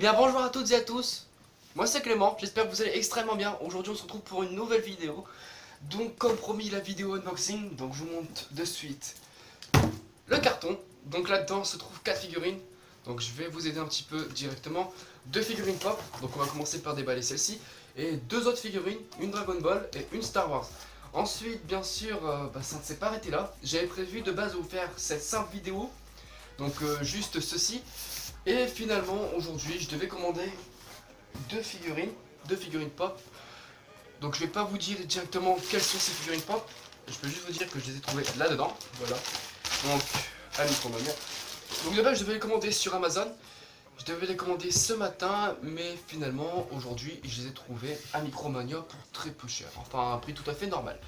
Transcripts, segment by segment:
bien bonjour à toutes et à tous, moi c'est Clément, j'espère que vous allez extrêmement bien. Aujourd'hui on se retrouve pour une nouvelle vidéo. Donc comme promis la vidéo unboxing, donc je vous montre de suite le carton. Donc là-dedans se trouvent 4 figurines. Donc je vais vous aider un petit peu directement. 2 figurines pop, donc on va commencer par déballer celle-ci. Et 2 autres figurines, une Dragon Ball et une Star Wars. Ensuite bien sûr, ça ne s'est pas arrêté là. J'avais prévu de base vous faire cette simple vidéo. Donc juste ceci. Et finalement aujourd'hui je devais commander 2 figurines pop. Donc je vais pas vous dire directement quelles sont ces figurines pop. Je peux juste vous dire que je les ai trouvées là-dedans. Voilà. Donc à Micromania. Donc de base je devais les commander sur Amazon. Je devais les commander ce matin, mais finalement aujourd'hui je les ai trouvés à Micromania pour très peu cher. Enfin un prix tout à fait normal.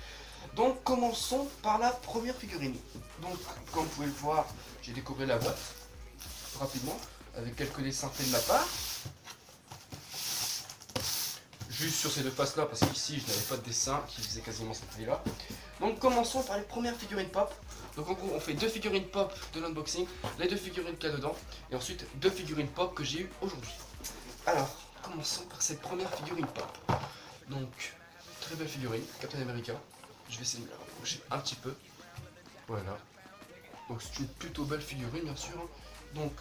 Donc commençons par la première figurine. Donc comme vous pouvez le voir, j'ai décoré la boîte rapidement avec quelques dessins faits de ma part. Juste sur ces deux faces là, parce qu'ici je n'avais pas de dessin qui faisait quasiment cette taille là. Donc commençons par les premières figurines pop. Donc en gros on fait 2 figurines pop de l'unboxing, les 2 figurines qu'il y a dedans, et ensuite 2 figurines pop que j'ai eu aujourd'hui. Alors commençons par cette première figurine pop. Donc très belle figurine, Captain America. Je vais essayer de me la rapprocher un petit peu. Voilà. Donc c'est une plutôt belle figurine bien sûr. Donc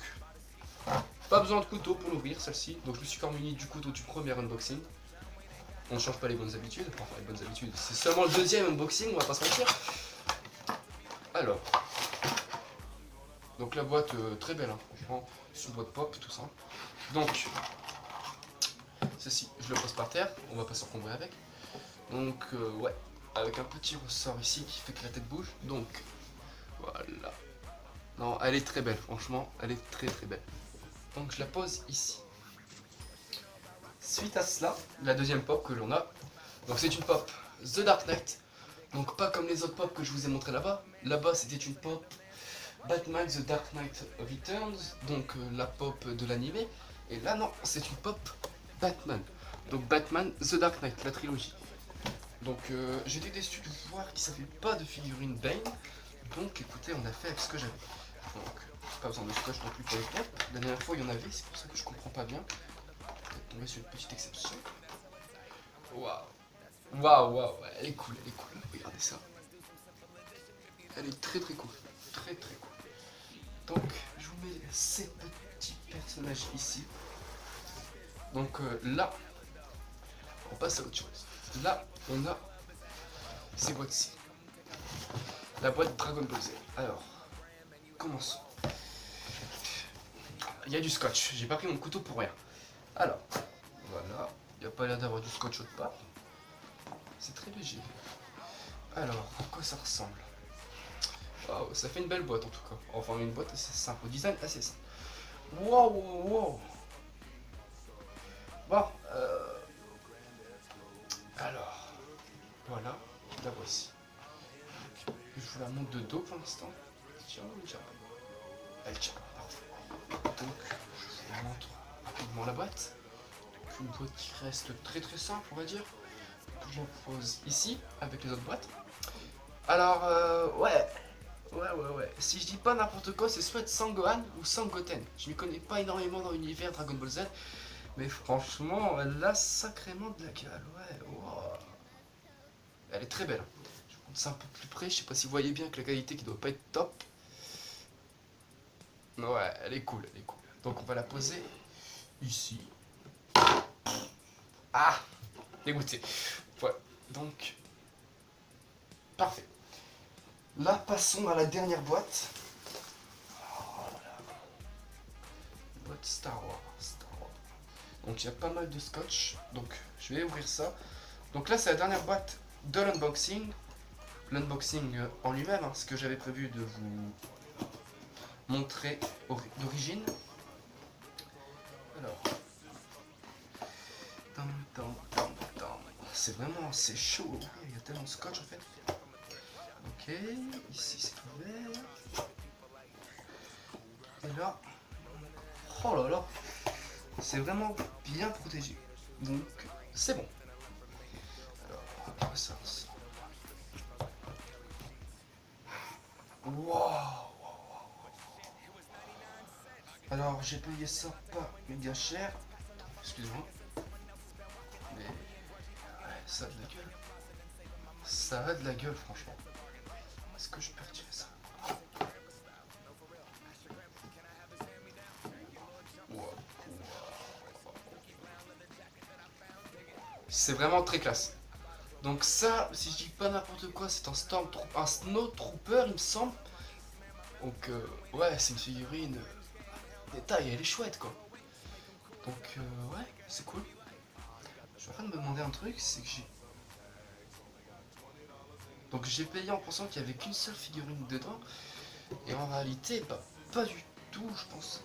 pas besoin de couteau pour l'ouvrir celle-ci. Donc je me suis quand même muni du couteau du premier unboxing. On ne change pas les bonnes habitudes, enfin les bonnes habitudes, c'est seulement le deuxième unboxing, on va pas se mentir. Alors, donc la boîte très belle, hein, franchement, c'est une boîte pop, tout ça. Donc, ceci, je le pose par terre, on va pas s'encombrer avec. Donc, ouais, avec un petit ressort ici qui fait que la tête bouge. Donc, voilà. Non, elle est très belle, franchement, elle est très très belle. Donc je la pose ici. Suite à cela, la deuxième pop que l'on a, donc c'est une pop The Dark Knight, donc pas comme les autres pop que je vous ai montré là-bas. Là-bas c'était une pop Batman The Dark Knight Returns, donc la pop de l'animé, et là non, c'est une pop Batman, donc Batman The Dark Knight, la trilogie. Donc j'étais déçu de voir qu'ils n'avaient pas de figurine Bane, donc écoutez, on a fait avec ce que j'avais. Donc pas besoin de scotch non plus pour les pop, la dernière fois il y en avait, c'est pour ça que je comprends pas bien. Tomber sur une petite exception. Waouh, waouh, waouh, elle est cool, regardez ça. Elle est très très cool, très très cool. Donc je vous mets ces petits personnages ici. Donc là, on passe à autre chose. Là, on a ces boîtes-ci. La boîte Dragon Ball Z. Alors, commençons. Il y a du scotch, j'ai pas pris mon couteau pour rien. Alors, voilà, il n'y a pas l'air d'avoir du scotch autre part. C'est très léger. Alors, à quoi ça ressemble? Waouh, ça fait une belle boîte en tout cas. Enfin, une boîte assez simple, au design assez simple. Waouh, waouh. Bon, alors, voilà, la voici. Donc, je vous la montre de dos pour l'instant. Tiens, elle tient, parfait. Donc, je vous montre rapidement la boîte. Donc, une boîte qui reste très très simple, on va dire. Je la pose ici, avec les autres boîtes. Alors, ouais. Si je dis pas n'importe quoi, c'est soit Sangohan ou Sangoten. Je m'y connais pas énormément dans l'univers Dragon Ball Z. Mais franchement, elle a sacrément de la gueule. Ouais, wow. Elle est très belle. Je vous montre ça un peu plus près. Je sais pas si vous voyez bien que la qualité qui doit pas être top. Ouais, elle est cool, elle est cool. Donc on va la poser ici. Ah, dégoûté. Voilà. Donc, parfait. Là, passons à la dernière boîte. Oh là là. Boîte Star Wars. Donc il y a pas mal de scotch. Donc je vais ouvrir ça. Donc là, c'est la dernière boîte de l'unboxing. L'unboxing en lui-même, hein, ce que j'avais prévu de vous montrer d'origine. Alors, c'est vraiment assez chaud. Il y a tellement de scotch en fait. Ok, ici c'est ouvert. Et là, oh là là, c'est vraiment bien protégé. Donc, c'est bon. Alors, à quoi ça ressemble? Waouh! Alors, j'ai payé ça pas méga cher. Excusez-moi. Mais ouais, ça a de la gueule. Ça a de la gueule, franchement. Est-ce que je peux retirer ça? C'est vraiment très classe. Donc ça, si je dis pas n'importe quoi, c'est un Snowtrooper, il me semble. Donc ouais, c'est une figurine. Détail, elle est chouette quoi. Donc ouais, c'est cool. Je suis en train de me demander un truc, c'est que j'ai... Donc j'ai payé en pensant qu'il n'y avait qu'une seule figurine dedans. Et en réalité, bah, pas du tout, je pense.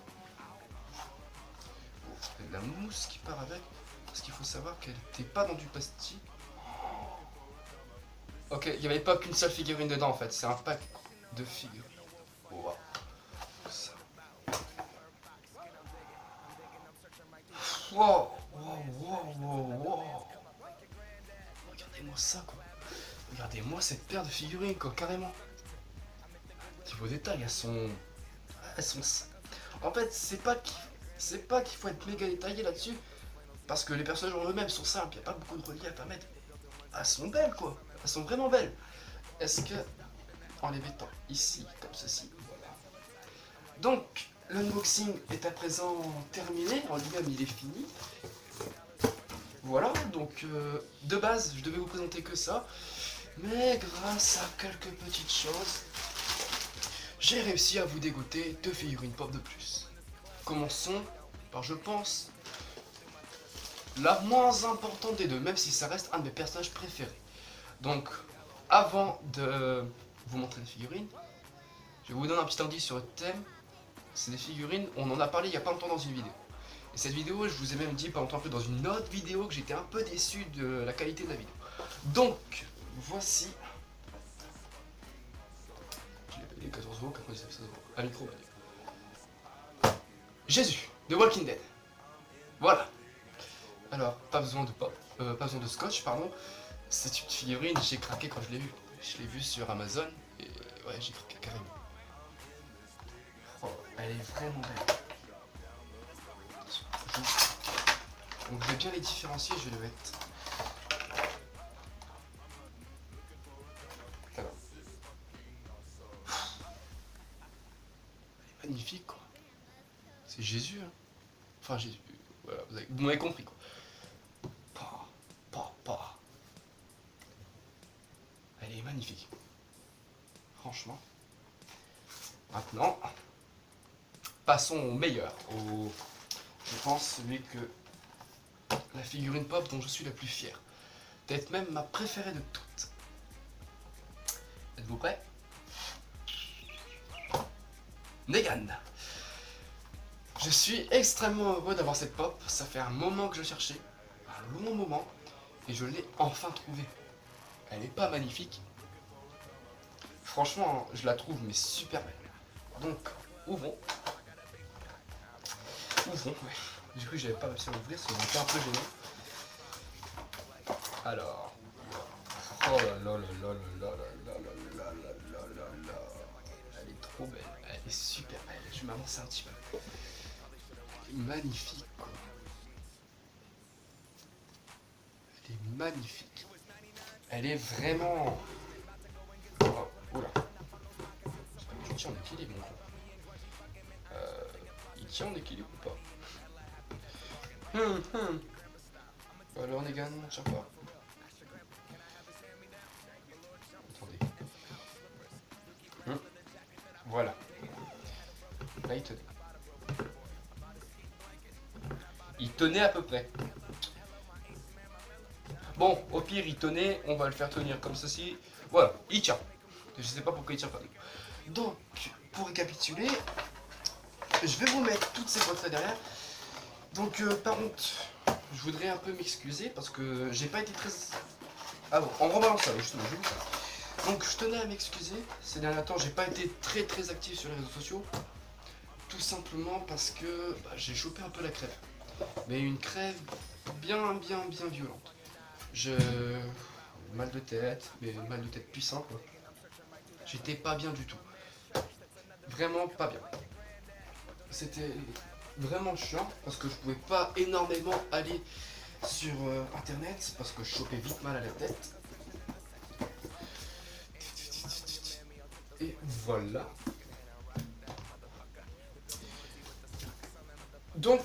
Bon, il y a de la mousse qui part avec. Parce qu'il faut savoir qu'elle n'était pas dans du plastique. Ok, il n'y avait pas qu'une seule figurine dedans en fait, c'est un pack de figurines. Wow. Ça. Wow, wow, wow, wow, wow. Regardez-moi ça quoi. Regardez-moi cette paire de figurines quoi, carrément. Niveau détail, elles sont... En fait, c'est pas qu'il faut être méga détaillé là-dessus. Parce que les personnages en eux-mêmes sont simples, il n'y a pas beaucoup de relief à mettre. Elles sont belles quoi. Elles sont vraiment belles. Est-ce que... En les mettant ici, comme ceci, voilà. Donc, l'unboxing est à présent terminé. En lui-même, il est fini. Voilà, donc de base, je devais vous présenter que ça. Mais grâce à quelques petites choses, j'ai réussi à vous dégoter 2 figurines pop de plus. Commençons par, je pense, la moins importante des deux, même si ça reste un de mes personnages préférés. Donc, avant de vous montrer les figurines, je vous donne un petit indice sur le thème. C'est des figurines, on en a parlé il n'y a pas longtemps dans une vidéo. Et cette vidéo, je vous ai même dit pas longtemps plus dans une autre vidéo que j'étais un peu déçu de la qualité de la vidéo. Donc, voici... Je l'ai payé 14 euros, 97 euros. Un micro, Jésus, de Walking Dead. Voilà. Alors, pas besoin de scotch, pardon. C'est une figurine, j'ai craqué quand je l'ai vue. Je l'ai vue sur Amazon, et ouais, j'ai craqué carrément. Oh, elle est vraiment belle. Donc je vais bien les différencier, je vais les mettre. Alors. Elle est magnifique quoi. C'est Jésus hein. Enfin Jésus, voilà, vous m'avez compris quoi. Elle est magnifique. Franchement. Maintenant, passons au meilleur. Je pense celui que... La figurine pop dont je suis la plus fière. Peut-être même ma préférée de toutes. Êtes-vous prêts? Negan. Je suis extrêmement heureux d'avoir cette pop. Ça fait un moment que je cherchais. Un long moment. Et je l'ai enfin trouvée. Elle n'est pas magnifique. Franchement, je la trouve mais super belle. Donc, ouvrons. Ouvrons, ouais. Du coup, j'avais pas réussi à l'ouvrir, ça m'était un peu gênant. Alors. Oh là là là là là là là là là là là là. Elle est trop belle, elle est super belle. Je vais m'avancer un petit peu. Magnifique quoi. Elle est magnifique. Elle est vraiment... Oh, oula. J'espère que tu tiens en équilibre mon con. Il tient en équilibre ou pas? Alors Negan, tiens pas. Attendez. Voilà. Là il tenait. Il tenait à peu près. Bon, au pire il tenait, on va le faire tenir comme ceci. Voilà, il tient. Je sais pas pourquoi il tient pas. Donc, pour récapituler, je vais vous mettre toutes ces boîtes là derrière. Donc par contre, je voudrais un peu m'excuser parce que j'ai pas été très... Ah bon, en rebalance ça, justement, je vais vous faire. Donc je tenais à m'excuser, ces derniers temps j'ai pas été très actif sur les réseaux sociaux. Tout simplement parce que bah, j'ai chopé un peu la crève. Mais une crève bien violente. Mal de tête, mais mal de tête puissant quoi. J'étais pas bien du tout. Vraiment pas bien. C'était vraiment chiant parce que je pouvais pas énormément aller sur internet parce que je chopais vite mal à la tête. Et voilà. Donc,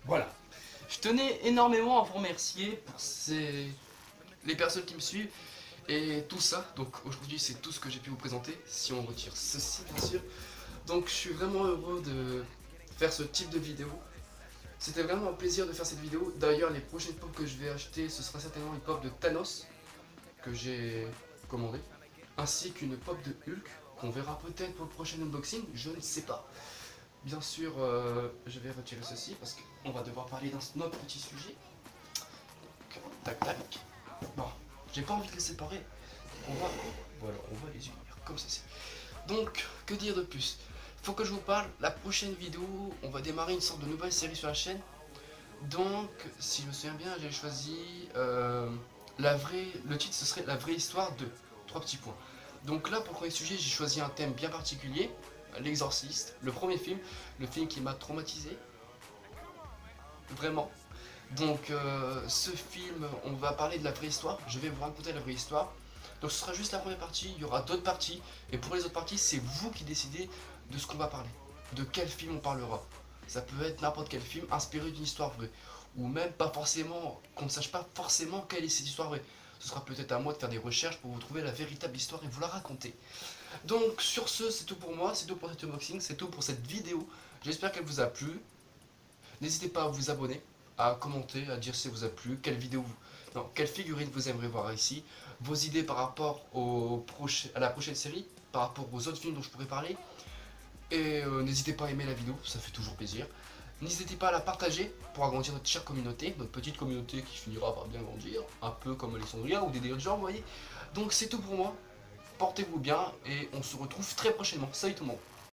voilà. Je tenais énormément à vous remercier pour les personnes qui me suivent et tout ça. Donc aujourd'hui c'est tout ce que j'ai pu vous présenter, si on retire ceci bien sûr. Donc je suis vraiment heureux de faire ce type de vidéo. C'était vraiment un plaisir de faire cette vidéo. D'ailleurs les prochaines pop que je vais acheter, ce sera certainement une pop de Thanos que j'ai commandé, ainsi qu'une pop de Hulk qu'on verra peut-être pour le prochain unboxing, je ne sais pas. Bien sûr, je vais retirer ceci parce qu'on va devoir parler d'un autre petit sujet. Tac tac. Bon, j'ai pas envie de les séparer. Voilà, on va les unir comme ceci. Donc, que dire de plus? Faut que je vous parle. La prochaine vidéo, on va démarrer une sorte de nouvelle série sur la chaîne. Donc, si je me souviens bien, j'ai choisi le titre, ce serait La vraie histoire de 3 petits points. Donc là, pour le premier sujet, j'ai choisi un thème bien particulier, L'Exorciste, le premier film, le film qui m'a traumatisé, vraiment. Donc ce film, on va parler de la vraie histoire, je vais vous raconter la vraie histoire. Donc ce sera juste la première partie, il y aura d'autres parties, et pour les autres parties, c'est vous qui décidez de ce qu'on va parler, de quel film on parlera. Ça peut être n'importe quel film inspiré d'une histoire vraie, ou même pas forcément, qu'on ne sache pas forcément quelle est cette histoire vraie. Ce sera peut-être à moi de faire des recherches pour vous trouver la véritable histoire et vous la raconter. Donc sur ce, c'est tout pour moi, c'est tout pour cet unboxing, c'est tout pour cette vidéo. J'espère qu'elle vous a plu. N'hésitez pas à vous abonner, à commenter, à dire si ça vous a plu, quelle figurine vous aimeriez voir ici, vos idées par rapport à la prochaine série, par rapport aux autres films dont je pourrais parler. Et n'hésitez pas à aimer la vidéo, ça fait toujours plaisir. N'hésitez pas à la partager pour agrandir notre chère communauté, notre petite communauté qui finira par bien grandir, un peu comme Alessandria ou des autres gens, vous voyez. Donc c'est tout pour moi, portez-vous bien et on se retrouve très prochainement. Salut tout le monde.